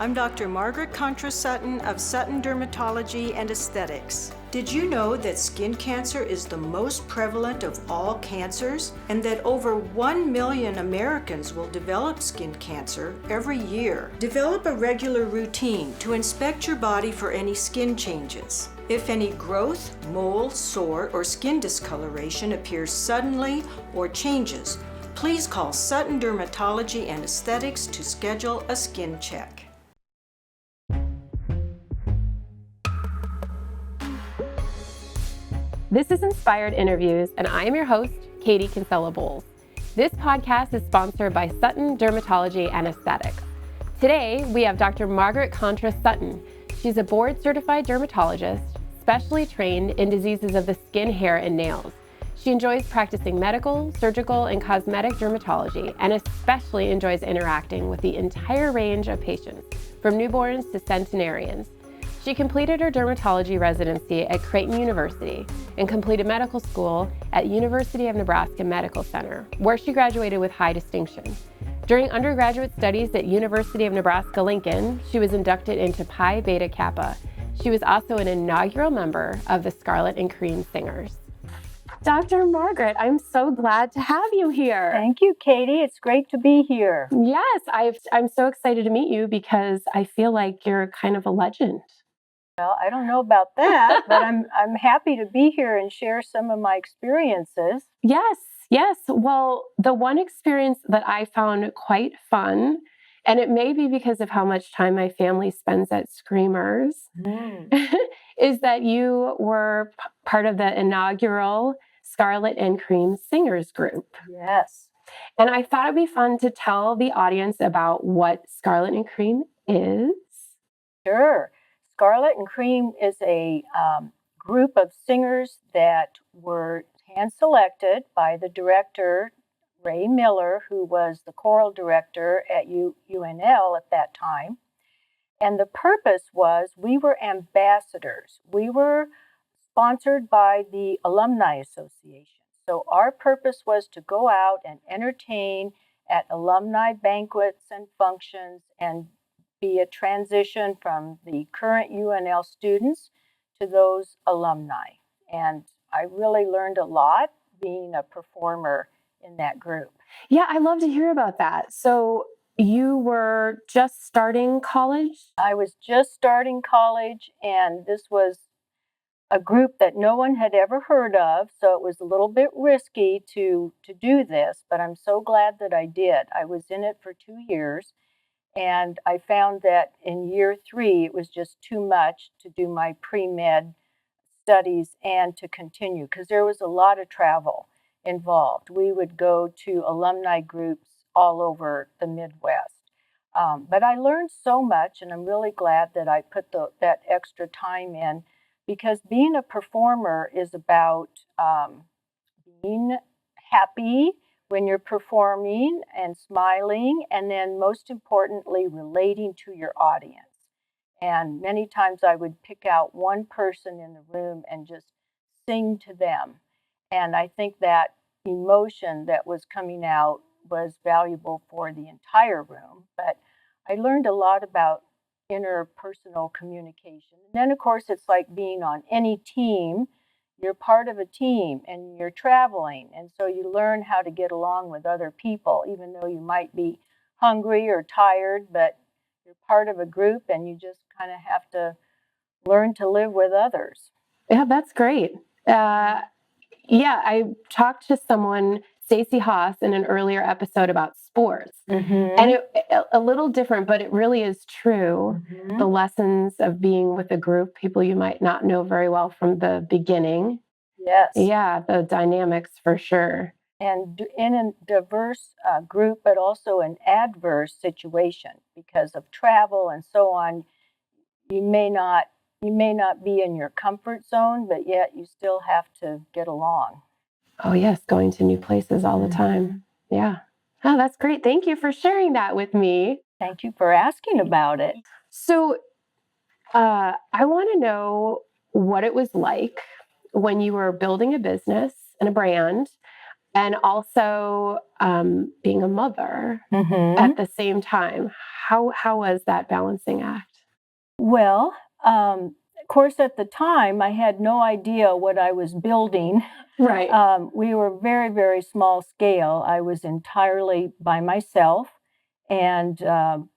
I'm Dr. Margaret Kontras Sutton of Sutton Dermatology and Aesthetics. Did you know that skin cancer is the most prevalent of all cancers and that over 1 million Americans will develop skin cancer every year? Develop a regular routine to inspect your body for any skin changes. If any growth, mole, sore, or skin discoloration appears suddenly or changes, please call Sutton Dermatology and Aesthetics to schedule a skin check. This is Inspired Interviews, and I am your host, Katie Kinsella-Boles. This podcast is sponsored by Sutton Dermatology and Aesthetics. Today, we have Dr. Margaret Kontras Sutton. She's a board-certified dermatologist, specially trained in diseases of the skin, hair, and nails. She enjoys practicing medical, surgical, and cosmetic dermatology, and especially enjoys interacting with the entire range of patients, from newborns to centenarians. She completed her dermatology residency at Creighton University and completed medical school at University of Nebraska Medical Center, where she graduated with high distinction. During undergraduate studies at University of Nebraska-Lincoln, she was inducted into Pi Beta Kappa. She was also an inaugural member of the Scarlet and Cream Singers. Dr. Margaret, I'm so glad to have you here. Thank you, Katie. It's great to be here. Yes, I'm so excited to meet you because I feel like you're kind of a legend. Well, I don't know about that, but I'm happy to be here and share some of my experiences. Yes. Well, the one experience that I found quite fun, and it may be because of how much time my family spends at Screamers, is that you were part of the inaugural Scarlet and Cream Singers group. Yes. And I thought it'd be fun to tell the audience about what Scarlet and Cream is. Sure. Scarlet and Cream is a group of singers that were hand-selected by the director, Ray Miller, who was the choral director at UNL at that time. And the purpose was we were ambassadors. We were sponsored by the Alumni Association. So our purpose was to go out and entertain at alumni banquets and functions and be a transition from the current UNL students to those alumni. And I really learned a lot being a performer in that group. Yeah, I love to hear about that. So you were just starting college? I was just starting college, and this was a group that no one had ever heard of, so it was a little bit risky to do this, but I'm so glad that I did. I was in it for 2 years. And I found that in year 3, it was just too much to do my pre-med studies and to continue because there was a lot of travel involved. We would go to alumni groups all over the Midwest. But I learned so much, and I'm really glad that I put that extra time in because being a performer is about being happy when you're performing and smiling, and then most importantly, relating to your audience. And many times I would pick out one person in the room and just sing to them. And I think that emotion that was coming out was valuable for the entire room. But I learned a lot about interpersonal communication. And then, of course, it's like being on any team. You're part of a team and you're traveling. And so you learn how to get along with other people, even though you might be hungry or tired, but you're part of a group and you just kind of have to learn to live with others. Yeah, that's great. I talked to someone, Stacey Haas, in an earlier episode about sports. And a little different, but it really is true. The lessons of being with a group, people you might not know very well from the beginning. Yes. Yeah, the dynamics for sure. And in a diverse group, but also an adverse situation because of travel and so on, you may not be in your comfort zone, but yet you still have to get along. Oh, yes, going to new places all the time. Yeah. Oh, that's great. Thank you for sharing that with me. Thank you for asking about it. So I want to know what it was like when you were building a business and a brand and also being a mother at the same time. How was that balancing act? Well, of course, at the time, I had no idea what I was building. Right. We were very, very small scale. I was entirely by myself. And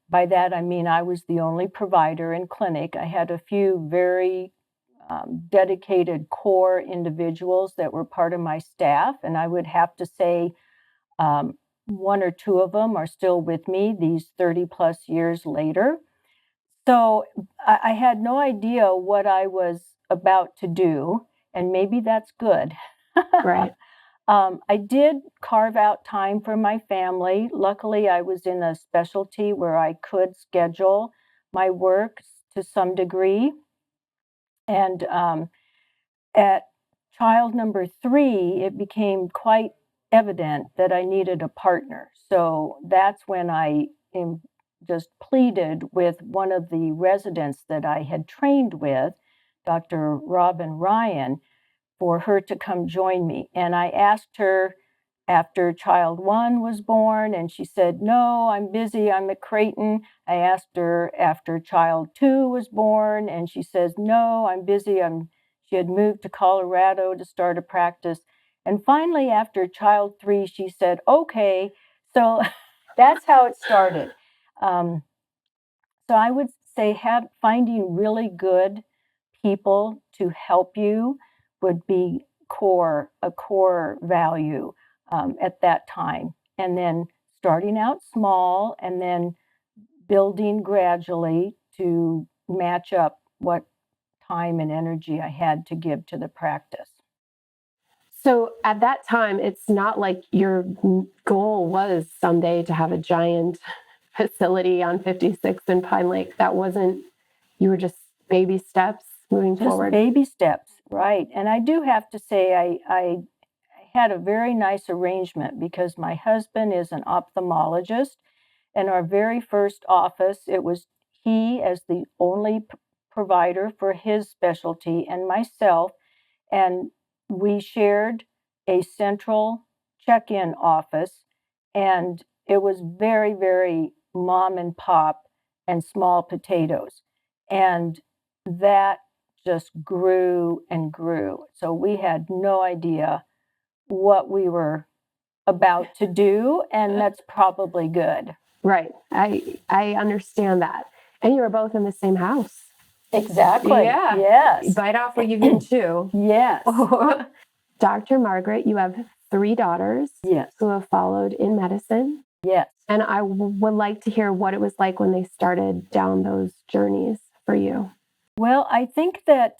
by that, I mean I was the only provider in clinic. I had a few very dedicated core individuals that were part of my staff. And I would have to say, one or two of them are still with me these 30 plus years later. So I had no idea what I was about to do, and maybe that's good. Right. I did carve out time for my family. Luckily, I was in a specialty where I could schedule my work to some degree. And at child number 3, it became quite evident that I needed a partner. So that's when I just pleaded with one of the residents that I had trained with, Dr. Robin Ryan, for her to come join me. And I asked her after child 1 was born, and she said, "No, I'm busy. I'm at Creighton." I asked her after child 2 was born, and she says, "No, I'm busy. She had moved to Colorado to start a practice. And finally, after child 3, she said, "Okay." So that's how it started. Um, so I would say finding really good people to help you would be a core value at that time. And then starting out small and then building gradually to match up what time and energy I had to give to the practice. So at that time, it's not like your goal was someday to have a giant facility on 56 in Pine Lake. That wasn't, you were just baby steps moving Just forward. baby steps, right. And I do have to say, I had a very nice arrangement because my husband is an ophthalmologist. And our very first office, it was he as the only provider for his specialty and myself. And we shared a central check-in office. And it was very, very mom and pop and small potatoes. And that just grew and grew. So we had no idea what we were about to do, and that's probably good. Right. I understand that. And you were both in the same house. Exactly. Yeah. Yes. Bite off what you can chew. Yes. Dr. Margaret, you have 3 daughters Yes. who have followed in medicine. Yes. And I would like to hear what it was like when they started down those journeys for you. Well, I think that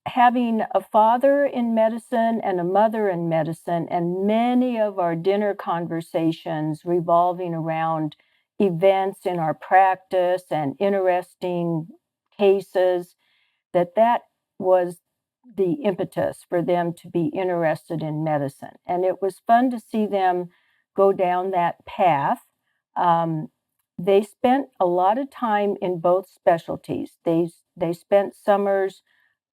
having a father in medicine and a mother in medicine, and many of our dinner conversations revolving around events in our practice and interesting cases, that was the impetus for them to be interested in medicine. And it was fun to see them go down that path. Um, they spent a lot of time in both specialties. They spent summers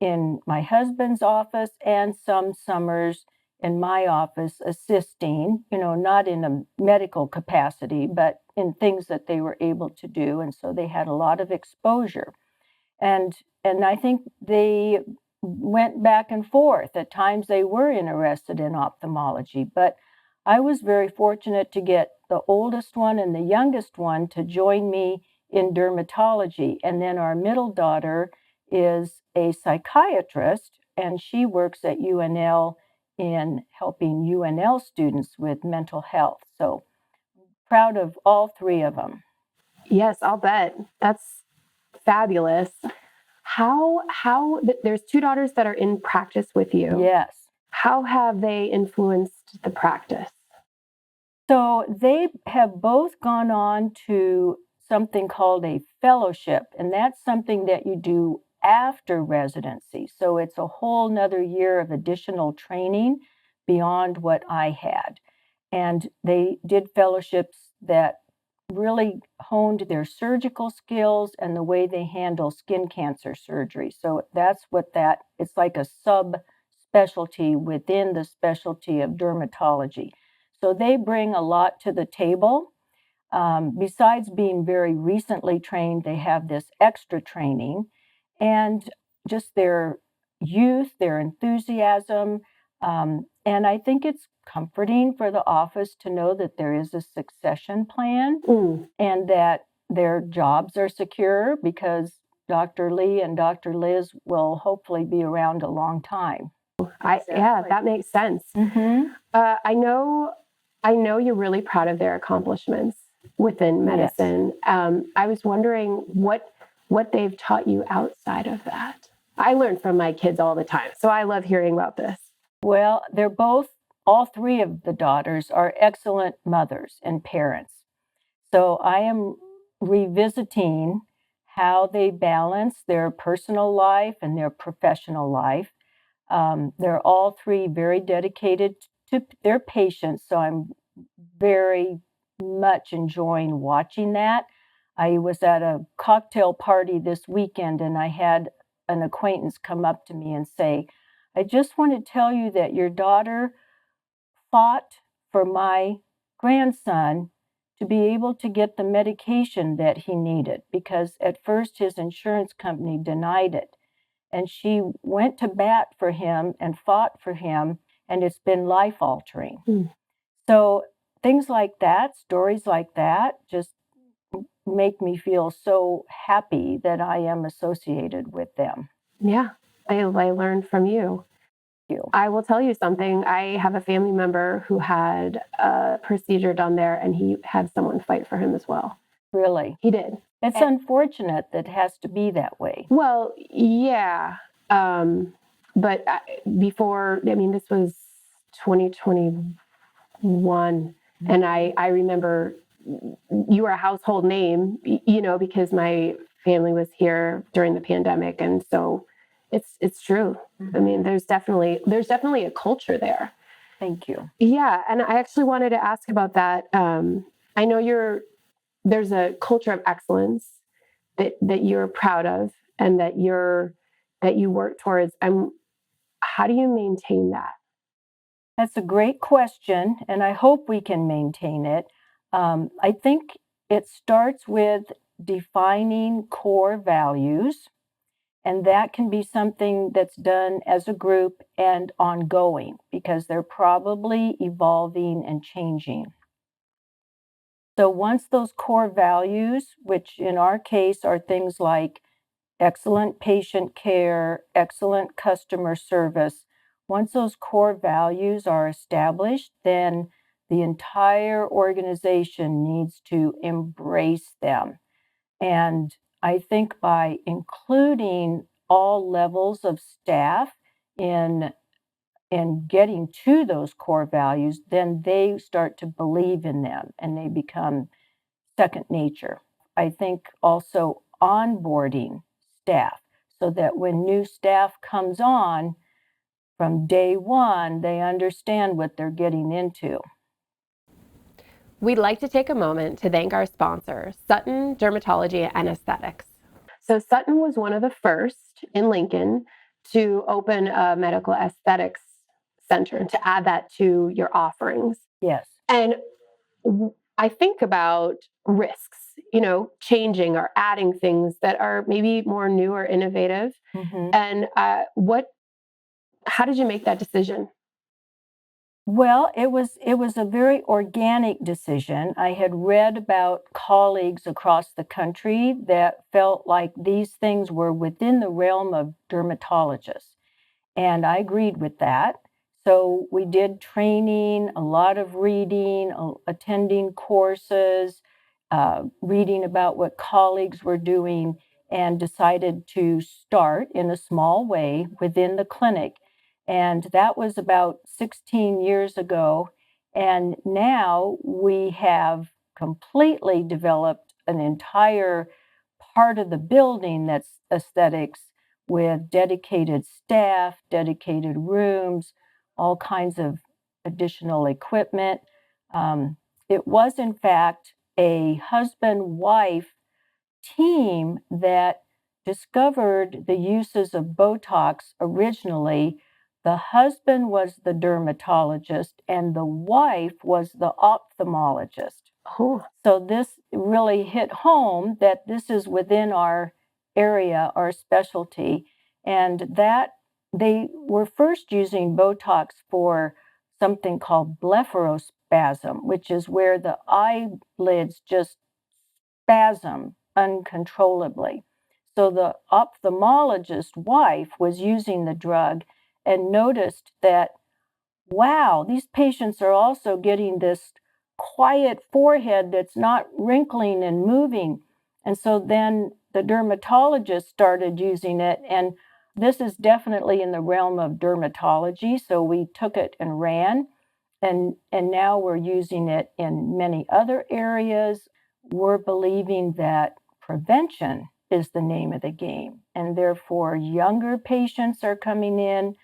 in my husband's office and some summers in my office assisting, not in a medical capacity, but in things that they were able to do. And so they had a lot of exposure. And I think they went back and forth. At times they were interested in ophthalmology, but I was very fortunate to get the oldest one and the youngest one to join me in dermatology. And then our middle daughter is a psychiatrist, and she works at UNL in helping UNL students with mental health. So proud of all 3 of them. Yes, I'll bet. That's fabulous. There's 2 daughters that are in practice with you. Yes. How have they influenced the practice? So they have both gone on to something called a fellowship, and that's something that you do after residency. So it's a whole nother year of additional training beyond what I had. And they did fellowships that really honed their surgical skills and the way they handle skin cancer surgery. So that's it's like a subspecialty within the specialty of dermatology. So they bring a lot to the table. Besides being very recently trained, they have this extra training, and just their youth, their enthusiasm. And I think it's comforting for the office to know that there is a succession plan Mm. and that their jobs are secure because Dr. Lee and Dr. Liz will hopefully be around a long time. Yeah, that makes sense. Mm-hmm. I know you're really proud of their accomplishments within Yes. medicine. I was wondering what they've taught you outside of that. I learn from my kids all the time, so I love hearing about this. Well, all three of the daughters are excellent mothers and parents. So I am revisiting how they balance their personal life and their professional life. They're all three very dedicated to their patients, so I'm very much enjoying watching that. I was at a cocktail party this weekend and I had an acquaintance come up to me and say, I just want to tell you that your daughter fought for my grandson to be able to get the medication that he needed because at first his insurance company denied it. And she went to bat for him and fought for him, and it's been life altering. Mm. So things like that, stories like that, just make me feel so happy that I am associated with them. Yeah, I learned from you. I will tell you something. I have a family member who had a procedure done there, and he had someone fight for him as well. Really. He did. It's unfortunate that it has to be that way. Well, yeah. But this was 2021. And I remember you were a household name, because my family was here during the pandemic. And so it's true. I mean, there's definitely a culture there. Thank you. Yeah. And I actually wanted to ask about that. I know there's a culture of excellence that you're proud of and that you work towards. How do you maintain that? That's a great question, and I hope we can maintain it. I think it starts with defining core values, and that can be something that's done as a group and ongoing because they're probably evolving and changing. So once those core values, which in our case are things like excellent patient care, excellent customer service. Once those core values are established, then the entire organization needs to embrace them. And I think by including all levels of staff in getting to those core values, then they start to believe in them and they become second nature. I think also onboarding staff so that when new staff comes on from day one, they understand what they're getting into. We'd like to take a moment to thank our sponsor, Sutton Dermatology and Aesthetics. So Sutton was one of the first in Lincoln to open a medical aesthetics center and to add that to your offerings. Yes. And I think about risks, changing or adding things that are maybe more new or innovative. Mm-hmm. And how did you make that decision? Well, it was a very organic decision. I had read about colleagues across the country that felt like these things were within the realm of dermatologists, and I agreed with that. So we did training, a lot of reading, attending courses, reading about what colleagues were doing, and decided to start in a small way within the clinic. And that was about 16 years ago. And now we have completely developed an entire part of the building that's aesthetics with dedicated staff, dedicated rooms, all kinds of additional equipment. It was, in fact, a husband-wife team that discovered the uses of Botox originally. The husband was the dermatologist and the wife was the ophthalmologist. Oh, So this really hit home that this is within our area, our specialty, and that they were first using Botox for something called blepharospasm, which is where the eyelids just spasm uncontrollably. So the ophthalmologist's wife was using the drug and noticed that, wow, these patients are also getting this quiet forehead that's not wrinkling and moving. And so then the dermatologist started using it, and this is definitely in the realm of dermatology. So we took it and ran, and now we're using it in many other areas. We're believing that prevention is the name of the game, and therefore younger patients are coming in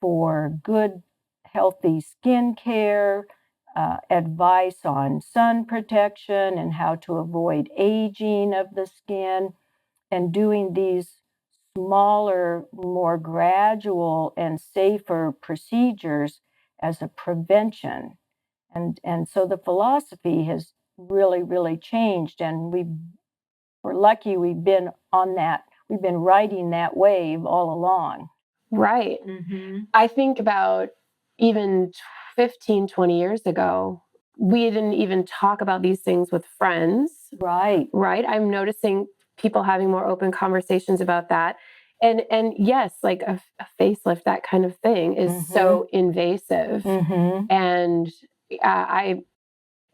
for good, healthy skin care, advice on sun protection and how to avoid aging of the skin, and doing these smaller, more gradual, and safer procedures as a prevention. And so the philosophy has really, really changed, and we're lucky we've been on that, we've been riding that wave all along. right. I think about even 15, 20 years ago, we didn't even talk about these things with friends, Right. right? I'm noticing people having more open conversations about that. And yes, like a facelift, that kind of thing is so invasive. Mm-hmm. And I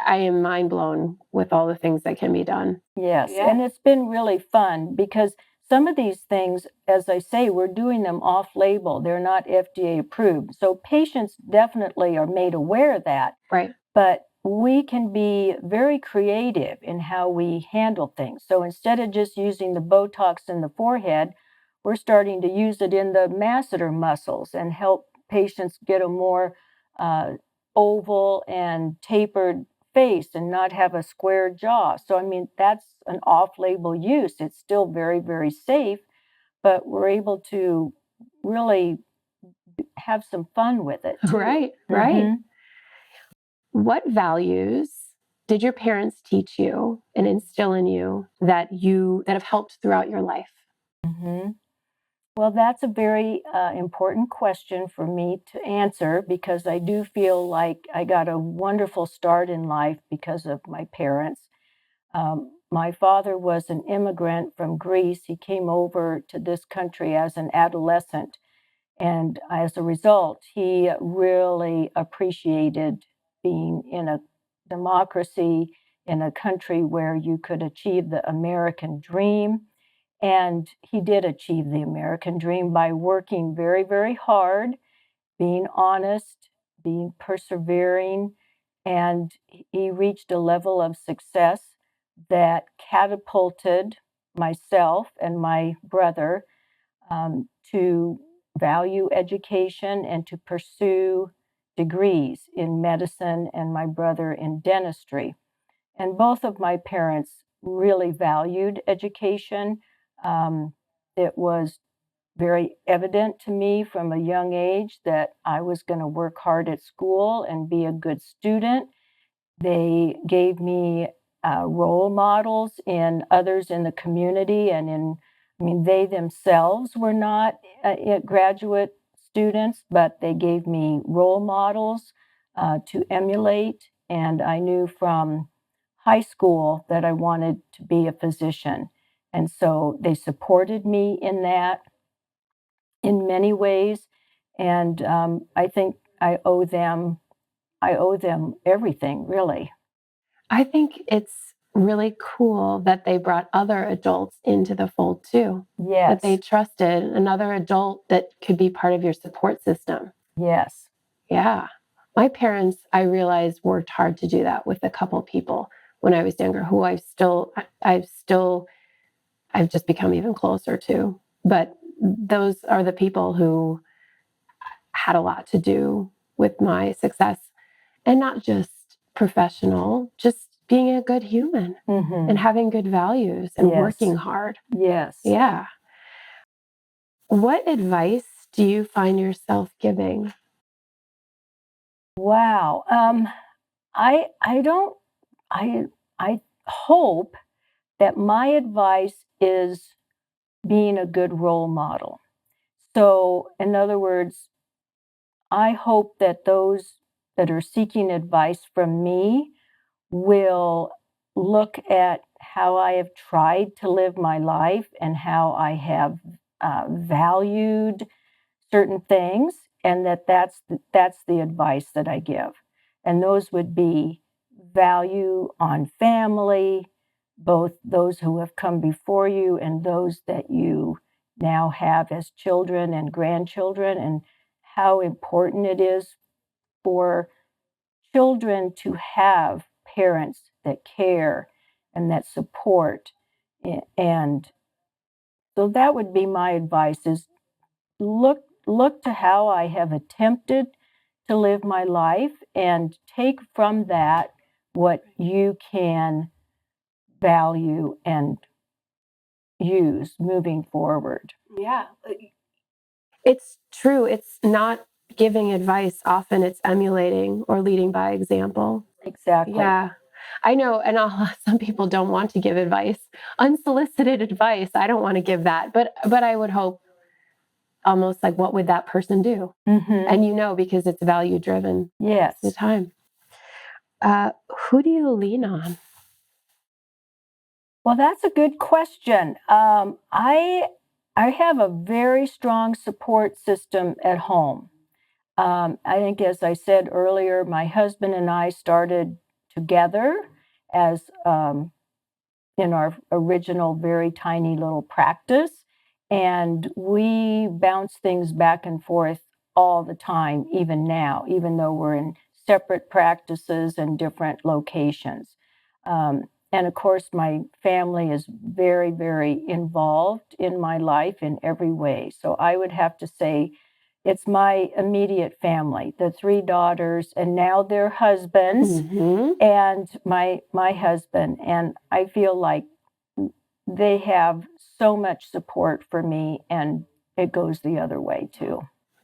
am mind blown with all the things that can be done. Yes, Yeah. and it's been really fun because some of these things, as I say, we're doing them off label. They're not FDA approved. So patients definitely are made aware of that. Right. But we can be very creative in how we handle things. So instead of just using the Botox in the forehead, we're starting to use it in the masseter muscles and help patients get a more uh, oval and tapered face and not have a square jaw. So, I mean, that's an off label use. It's still very, very safe, but we're able to really have some fun with it too. Right. Right. Mhm. What values did your parents teach you and instill in you that have helped throughout your life? Mhm. Well, that's a very important question for me to answer because I do feel like I got a wonderful start in life because of my parents. My father was an immigrant from Greece. He came over to this country as an adolescent. And as a result, he really appreciated being in a democracy, in a country where you could achieve the American dream. And he did achieve the American dream by working very, very hard, being honest, being persevering, and he reached a level of success that catapulted myself and my brother to value education and to pursue degrees in medicine, and my brother in dentistry. And both of my parents really valued education. It was very evident to me from a young age that I was going to work hard at school and be a good student. They gave me role models in others in the community and I mean, they themselves were not graduate students, but they gave me role models to emulate. And I knew from high school that I wanted to be a physician. And so they supported me in that in many ways. And I think I owe them everything, really. I think it's really cool that they brought other adults into the fold too, that they Yes, trusted another adult that could be part of your support system. yes. Yeah. My parents, I realized, worked hard to do that with a couple people when I was younger who I've just become even closer to. But those are the people who had a lot to do with my success, and not just professional, just being a good human and Mhm. having good values and Yes, working hard. yes. Yeah. What advice do you find yourself giving? Wow. I don't I hope that my advice is being a good role model. So, in other words, I hope that those that are seeking advice from me will look at how I have tried to live my life and how I have valued certain things, and that's the advice that I give. And those would be value on family, both those who have come before you and those that you now have as children and grandchildren, and how important it is for children to have parents that care and that support. And so that would be my advice, is look to how I have attempted to live my life and take from that what you can value and use moving forward. Yeah. It's true. It's not giving advice. Often it's emulating or leading by example. Exactly. Yeah. I know. And some people don't want to give advice, unsolicited advice. I don't want to give that, but I would hope almost like, what would that person do? Mm-hmm. And because it's value driven. Yes. The time. Who do you lean on? Well, that's a good question. I have a very strong support system at home. I think, as I said earlier, my husband and I started together as in our original very tiny little practice, and we bounce things back and forth all the time, even now, even though we're in separate practices and different locations. And of course, my family is very, very involved in my life in every way. So I would have to say it's my immediate family, the 3 daughters, and now their husbands, and my husband. And I feel like they have so much support for me, and it goes the other way too.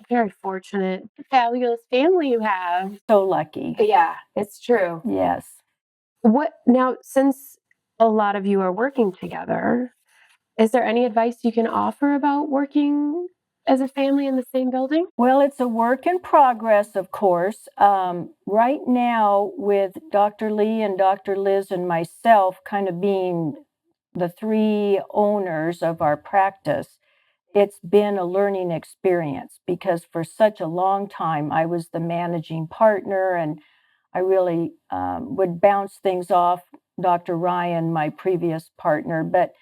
Very fortunate, fabulous family you have. So lucky. Yeah, it's true. Yes. What now, since a lot of you are working together, is there any advice you can offer about working as a family in the same building? Well, it's a work in progress, of course. Right now, with Dr. Lee and Dr. Liz and myself kind of being the 3 owners of our practice, it's been a learning experience, because for such a long time I was the managing partner, and I really would bounce things off Dr. Ryan, my previous partner, but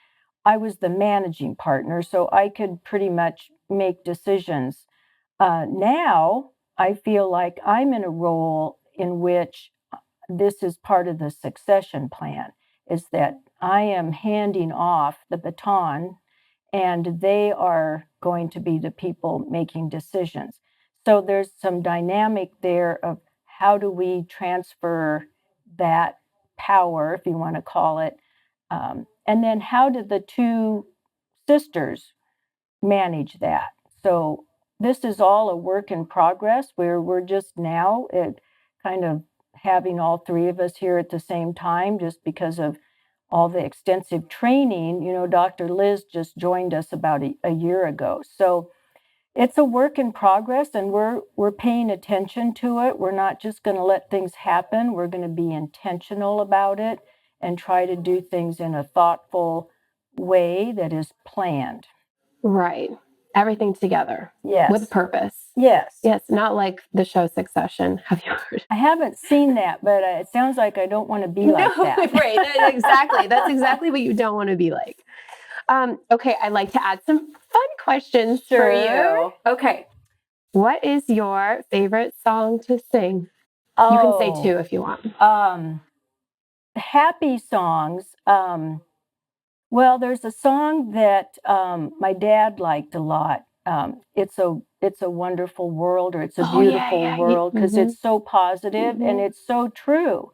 I was the managing partner, so I could pretty much make decisions. Now I feel like I'm in a role in which this is part of the succession plan, is that I am handing off the baton, and they are going to be the people making decisions. So there's some dynamic there of how do we transfer that power, if you want to call it, and then how did the 2 sisters manage that? So this is all a work in progress, where we're just now kind of having all 3 of us here at the same time, just because of all the extensive training. Dr. Liz just joined us about a year ago. So it's a work in progress, and we're paying attention to it. We're not just going to let things happen. We're going to be intentional about it and try to do things in a thoughtful way that is planned. Right. Everything together. Yes. With purpose. Yes. Yes, not like the show Succession. Have you heard? I haven't seen that, but it sounds like I don't want to be like that. Right. Exactly. That's exactly what you don't want to be like. Okay, I'd like to add some fun questions for you. Okay. What is your favorite song to sing? You can say 2 if you want. Happy songs. Well, there's a song that my dad liked a lot. It's a wonderful world, or it's a beautiful world, because it's so positive and it's so true.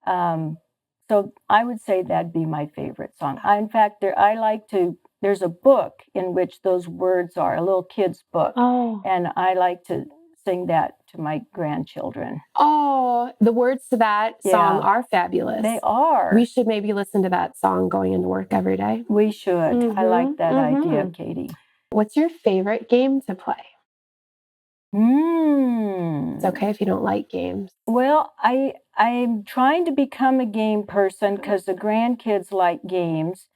So I would say that'd be my favorite song. In fact, there's a book in which those words are, a little kid's book. Oh. And I like to sing that to my grandchildren. Oh, the words to that song Yeah. are fabulous. They are. We should maybe listen to that song going into work every day. We should. I like that idea, mhm. Katie. What's your favorite game to play? It's It's okay if you don't like games. Well, I'm trying to become a game person because the grandkids like games.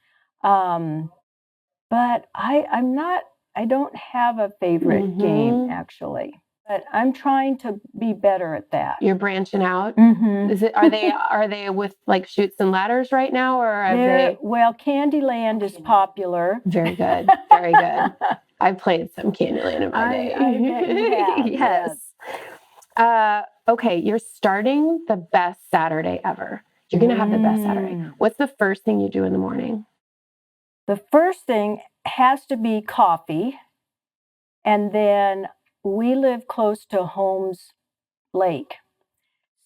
But I'm not, I don't have a favorite game actually, but I'm trying to be better at that. You're branching out. Mm-hmm. Are they with like Chutes and Ladders right now, or are they? Well, Candyland is popular. Very good. Very good. I played some Candyland in my day. I bet you have, yes. Okay, you're starting the best Saturday ever. You're going to have the best Saturday. What's the first thing you do in the morning? The first thing has to be coffee. And then we live close to Holmes Lake.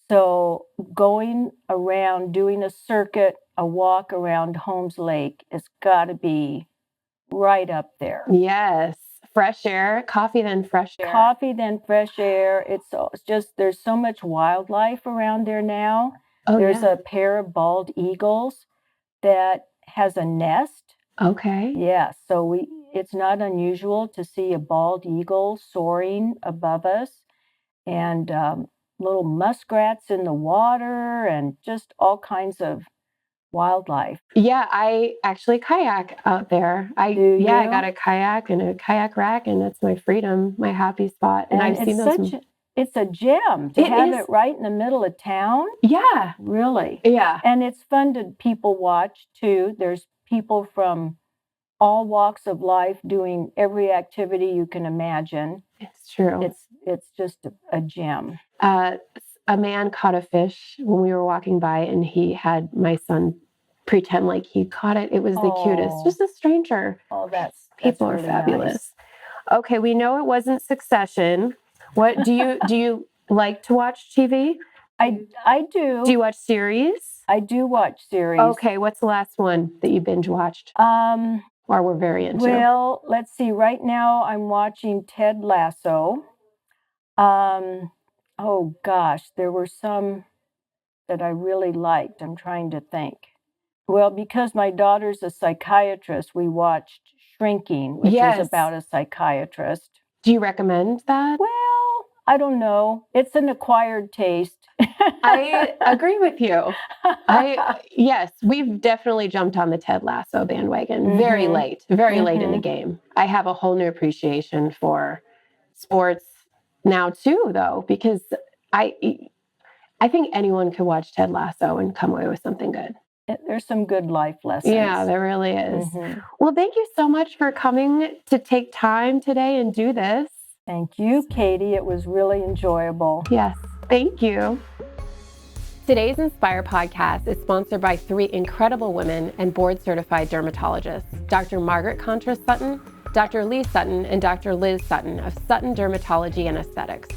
So going around, doing a circuit, a walk around Holmes Lake has got to be right up there. Yes. Fresh air, coffee, then fresh air. Coffee, then fresh air. It's just, there's so much wildlife around there now. Oh, there's a pair of bald eagles that has a nest. Okay. Yeah, so it's not unusual to see a bald eagle soaring above us, and little muskrats in the water, and just all kinds of wildlife. Yeah, I actually kayak out there. I got a kayak and a kayak rack, and that's my freedom, my happy spot. And I've seen those. It's a gem to have it right in the middle of town. Yeah. Really. Yeah. And it's fun to people watch too. There's people from all walks of life doing every activity you can imagine. It's true. It's just a gem. A man caught a fish when we were walking by, and he had my son pretend like he caught it. It was the cutest, just a stranger. Oh, that's people really are fabulous. Nice. Okay, we know it wasn't Succession. What do you like to watch TV? I do. Do you watch series? I do watch series. Okay, what's the last one that you binge watched? Or we're very into? Well, let's see. Right now, I'm watching Ted Lasso. Oh gosh, there were some that I really liked. I'm trying to think. Well, because my daughter's a psychiatrist, we watched Shrinking, which is about a psychiatrist. Do you recommend that? Well, I don't know. It's an acquired taste. I agree with you. Yes, we've definitely jumped on the Ted Lasso bandwagon very late in the game. I have a whole new appreciation for sports now too, though, because I think anyone could watch Ted Lasso and come away with something good. There's some good life lessons. Yeah, there really is. Well, thank you so much for coming to take time today and do this. Thank you, Katie. It was really enjoyable. Yes, thank you. Today's Inspire podcast is sponsored by 3 incredible women and board-certified dermatologists, Dr. Margaret Kontras Sutton, Dr. Lee Sutton, and Dr. Liz Sutton of Sutton Dermatology and Aesthetics.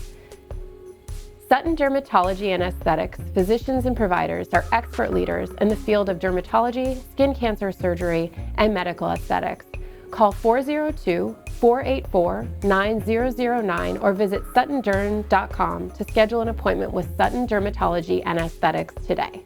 Sutton Dermatology and Aesthetics physicians and providers are expert leaders in the field of dermatology, skin cancer surgery, and medical aesthetics. Call 402-484-9009 or visit suttonderm.com to schedule an appointment with Sutton Dermatology and Aesthetics today.